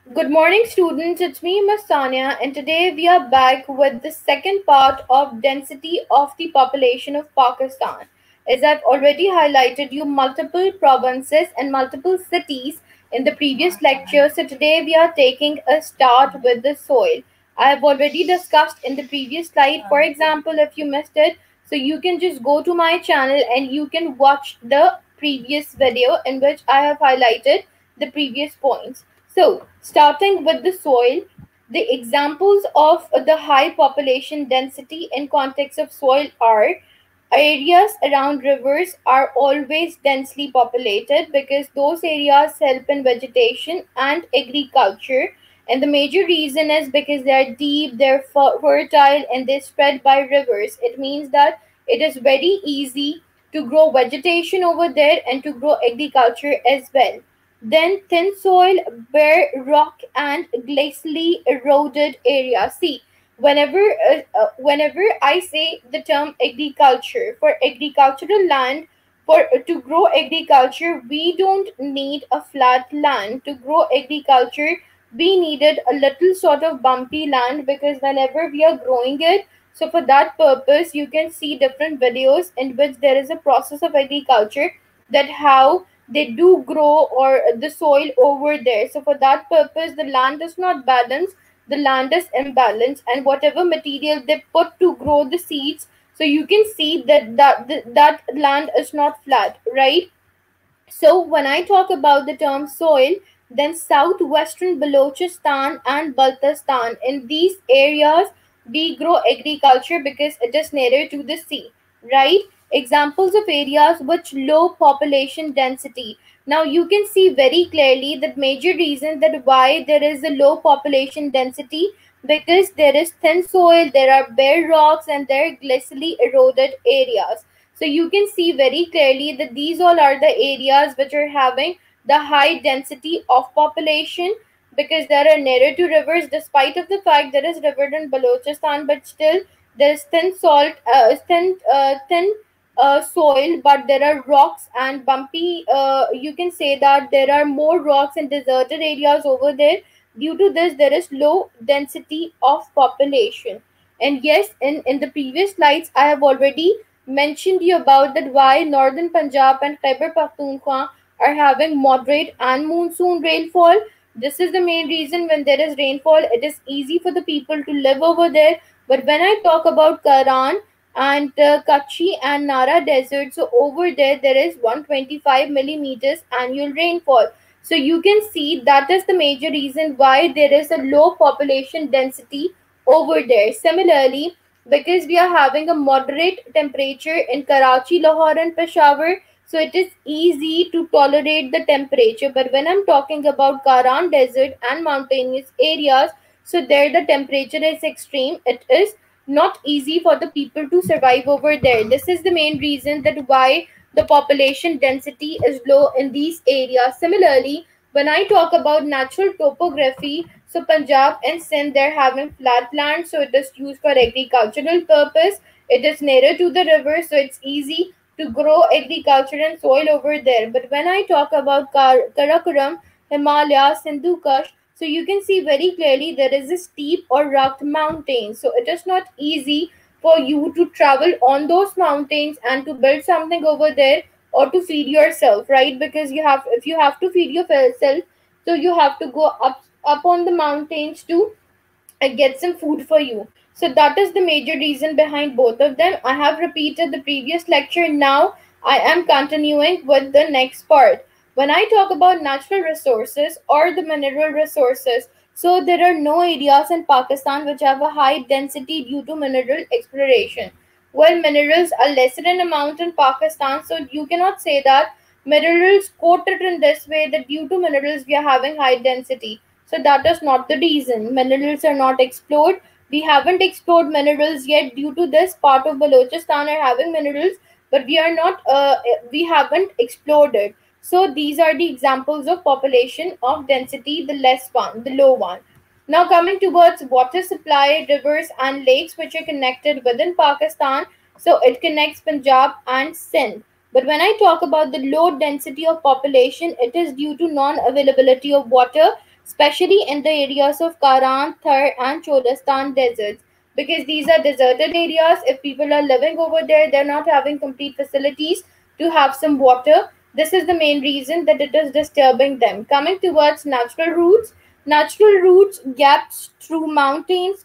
Good morning, students. It's me, Ms. Sanya, and today we are back with the second part of density of the population of Pakistan. As I've already highlighted you multiple provinces and multiple cities in the previous lecture, so today we are taking a start with the soil. I have already discussed in the previous slide. For example, if you missed it, so you can just go to my channel and you can watch the previous video in which I have highlighted the previous points. So, starting with the soil, the examples of the high population density in context of soil are areas around rivers are always densely populated because those areas help in vegetation and agriculture. And the major reason is because they are deep, they're fertile, and they spread by rivers. It means that it is very easy to grow vegetation over there and to grow agriculture as well. Then thin soil, bare rock, and glacially eroded areas. See, whenever I say the term agriculture, for agricultural land, for to grow agriculture, we don't need a flat land. To grow agriculture, we needed a little sort of bumpy land because whenever we are growing it, so for that purpose, you can see different videos in which there is a process of agriculture that how they do grow or the soil over there. So for that purpose, the land is not balanced, the land is imbalanced, and whatever material they put to grow the seeds, so you can see that land is not flat, right? So when I talk about the term soil, then southwestern Balochistan and Baltistan, in these areas we grow agriculture because it is nearer to the sea, right? Examples of areas with low population density. Now you can see very clearly that major reason that why there is a low population density, because there is thin soil, there are bare rocks, and there are glacially eroded areas. So you can see very clearly that these all are the areas which are having the high density of population because there are nearer to rivers, despite of the fact there is river in Balochistan, but still there is thin soil, but there are rocks and bumpy. You can say that there are more rocks in deserted areas over there. Due to this, there is low density of population. And yes, in the previous slides, I have already mentioned you about that why northern Punjab and Khyber Pakhtunkhwa are having moderate and monsoon rainfall. This is the main reason when there is rainfall, it is easy for the people to live over there. But when I talk about Karan and Kutchi and Nara Desert, so over there is 125 millimeters annual rainfall. So you can see that is the major reason why there is a low population density over there. Similarly, because we are having a moderate temperature in Karachi, Lahore, and Peshawar, so it is easy to tolerate the temperature. But when I'm talking about Karan Desert and mountainous areas, so there the temperature is extreme. It is not easy for the people to survive over there. This is the main reason that why the population density is low in these areas. Similarly, when I talk about natural topography, so Punjab and Sindh, they're having flat land, so it is used for agricultural purpose. It is nearer to the river, so it's easy to grow agriculture and soil over there. But when I talk about Karakoram, Himalaya, Sindhu Kush, so you can see very clearly there is a steep or rugged mountain. So it is not easy for you to travel on those mountains and to build something over there or to feed yourself, right? Because you have, if you have to feed yourself, so you have to go up on the mountains to get some food for you. So that is the major reason behind both of them. I have repeated the previous lecture. Now I am continuing with the next part. When I talk about natural resources or the mineral resources, so there are no areas in Pakistan which have a high density due to mineral exploration. While minerals are lesser in amount in Pakistan, so you cannot say that minerals quoted in this way that due to minerals we are having high density. So that is not the reason. Minerals are not explored. We haven't explored minerals yet. Due to this, part of Balochistan are having minerals, but we are not. We haven't explored it. So these are the examples of population of density, the less one, the low one. Now coming towards water supply, rivers and lakes which are connected within Pakistan. So it connects Punjab and Sindh. But when I talk about the low density of population, it is due to non-availability of water especially in the areas of Karan, Thar, and Cholistan deserts. Because these are deserted areas, if people are living over there, they're not having complete facilities to have some water. This is the main reason that it is disturbing them. Coming towards natural routes gaps through mountains,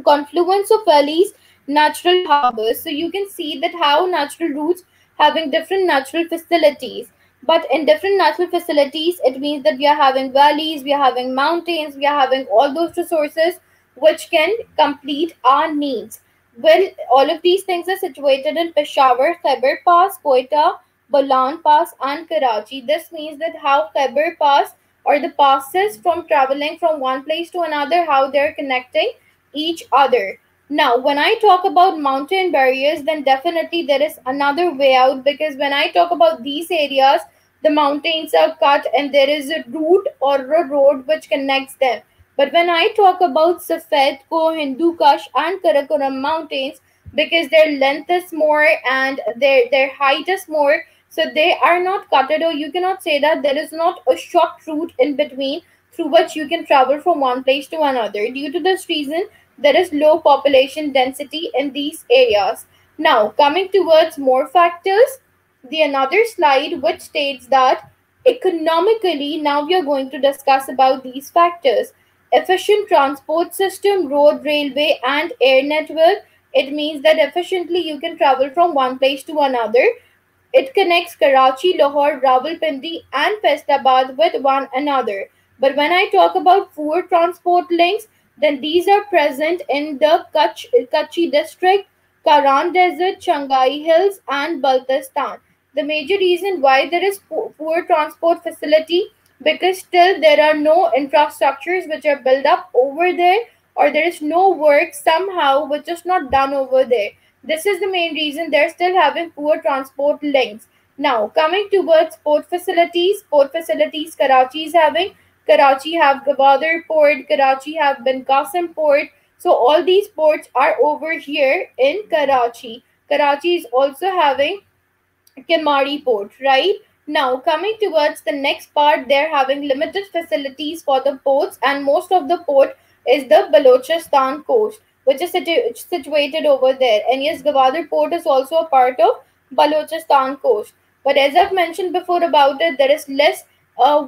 confluence of valleys, natural harbors. So you can see that how natural routes having different natural facilities. But in different natural facilities, it means that we are having valleys, we are having mountains, we are having all those resources which can complete our needs. Well, all of these things are situated in Peshawar, Khyber Pass, Quetta, Bolan Pass, and Karachi. This means that how Khyber Pass or the passes from traveling from one place to another, how they're connecting each other. Now, when I talk about mountain barriers, then definitely there is another way out, because when I talk about these areas, the mountains are cut and there is a route or a road which connects them. But when I talk about Safed Ko, Hindu Kush, and Karakoram mountains, because their length is more and their height is more, so they are not cutted, or you cannot say that there is not a short route in between through which you can travel from one place to another. Due to this reason, there is low population density in these areas. Now, coming towards more factors, the another slide which states that economically, now we are going to discuss about these factors. Efficient transport system, road, railway, and air network. It means that efficiently you can travel from one place to another. It connects Karachi, Lahore, Rawalpindi, and Faistabad with one another. But when I talk about poor transport links, then these are present in the Kutchi district, Karan Desert, Changai Hills, and Baltistan. The major reason why there is poor transport facility, because still there are no infrastructures which are built up over there, or there is no work somehow which is not done over there. This is the main reason they're still having poor transport links. Now, coming towards port facilities Karachi is having. Karachi have Gwadar Port, Karachi have Bin Qasim Port. So all these ports are over here in Karachi. Karachi is also having Kemari Port, right? Now, coming towards the next part, they're having limited facilities for the ports, and most of the port is the Balochistan Coast, which is situated over there. And yes, Gwadar Port is also a part of Balochistan Coast. But as I've mentioned before about it, there is less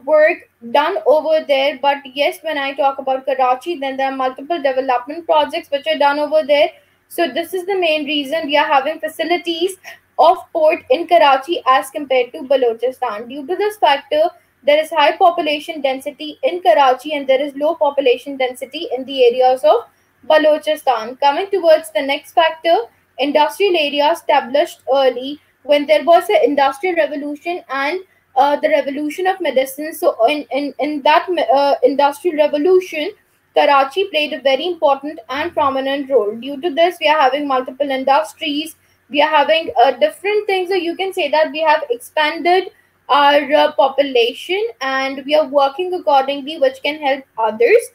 work done over there. But yes, when I talk about Karachi, then there are multiple development projects which are done over there. So this is the main reason we are having facilities of port in Karachi as compared to Balochistan. Due to this factor, there is high population density in Karachi and there is low population density in the areas of Balochistan. Coming towards the next factor, industrial area established early when there was an industrial revolution and the revolution of medicine. So in that industrial revolution, Karachi played a very important and prominent role. Due to this, we are having multiple industries, we are having different things. So you can say that we have expanded our population and we are working accordingly, which can help others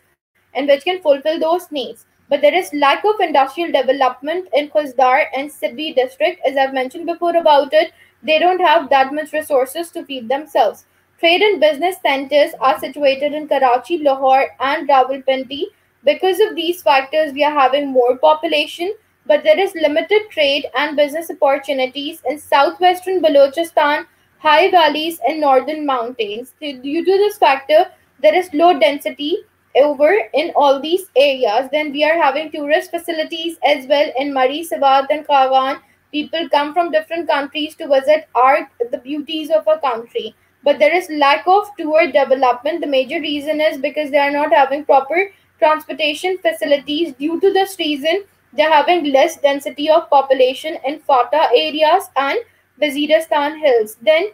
and which can fulfill those needs. But there is lack of industrial development in Khuzdar and Sibi district. As I've mentioned before about it, they don't have that much resources to feed themselves. Trade and business centers are situated in Karachi, Lahore, and Rawalpindi. Because of these factors, we are having more population, but there is limited trade and business opportunities in southwestern Balochistan, high valleys, and northern mountains. Due to this factor, there is low density over in all these areas. Then we are having tourist facilities as well in Mari, Sivat, and Kawan. People come from different countries to visit art, the beauties of a country. But there is lack of tour development. The major reason is because they are not having proper transportation facilities. Due to this reason, they are having less density of population in Fata areas and Waziristan Hills. Then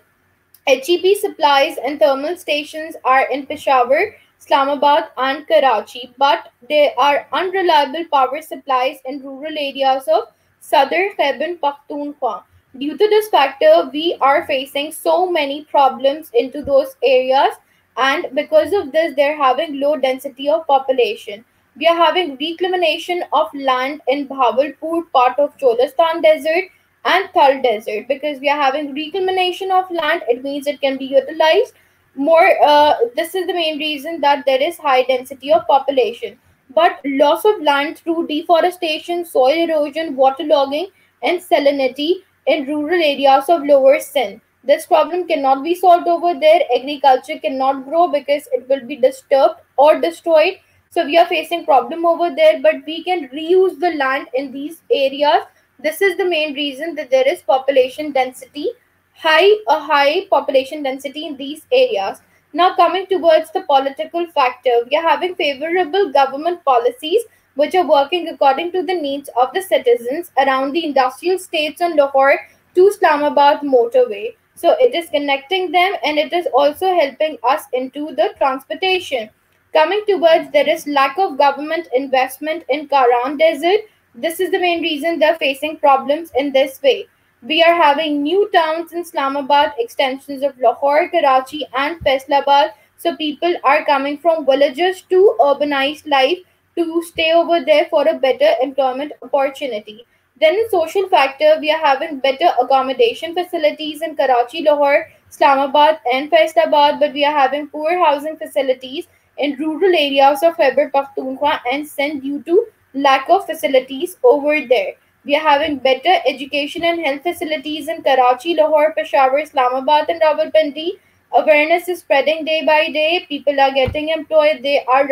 HEP supplies and thermal stations are in Peshawar, Islamabad, and Karachi, but there are unreliable power supplies in rural areas of southern Khyber Pakhtunkhwa. Due to this factor, we are facing so many problems into those areas, and because of this, they're having low density of population. We are having reclamation of land in Bhavalpur, part of Cholistan Desert, and Thal Desert. Because we are having reclamation of land, it means it can be utilized. more this is the main reason that there is high density of population. But loss of land through deforestation, soil erosion, waterlogging, and salinity in rural areas of lower sin, this problem cannot be solved over there. Agriculture cannot grow because it will be disturbed or destroyed. So we are facing problem over there, but we can reuse the land in these areas. This is the main reason that there is population density, high population density in these areas. Now coming towards the political factor, we are having favorable government policies which are working according to the needs of the citizens around the industrial states on Lahore to Islamabad motorway. So it is connecting them and it is also helping us into the transportation. Coming towards, there is lack of government investment in Karan Desert. This is the main reason they're facing problems in this way. We are having new towns in Islamabad, extensions of Lahore, Karachi, and Faisalabad. So people are coming from villages to urbanized life to stay over there for a better employment opportunity. Then in social factor, we are having better accommodation facilities in Karachi, Lahore, Islamabad, and Faisalabad, but we are having poor housing facilities in rural areas of Khyber Pakhtunkhwa and Sindh due to lack of facilities over there. We are having better education and health facilities in Karachi, Lahore, Peshawar, Islamabad, and Rawalpindi. Awareness is spreading day by day. People are getting employed. They are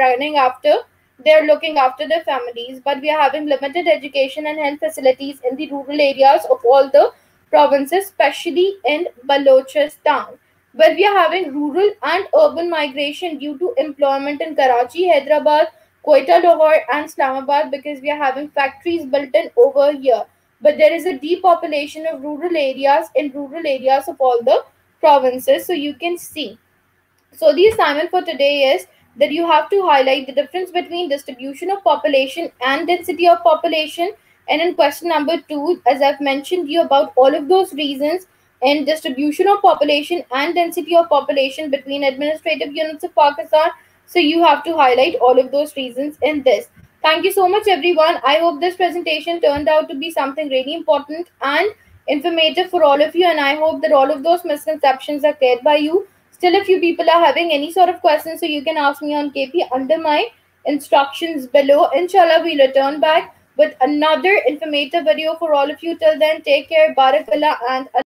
looking after their families. But we are having limited education and health facilities in the rural areas of all the provinces, especially in Balochistan, where we are having rural and urban migration due to employment in Karachi, Hyderabad, Quetta, Lahore, and Islamabad because we are having factories built in over here. But there is a depopulation of rural areas in rural areas of all the provinces. So you can see, so the assignment for today is that you have to highlight the difference between distribution of population and density of population. And in question number 2, as I've mentioned you about all of those reasons in distribution of population and density of population between administrative units of Pakistan. So you have to highlight all of those reasons in this. Thank you so much, everyone. I hope this presentation turned out to be something really important and informative for all of you. And I hope that all of those misconceptions are cleared by you. Still, if you people are having any sort of questions, so you can ask me on KP under my instructions below. Inshallah, we'll return back with another informative video for all of you. Till then, take care, barakallah, and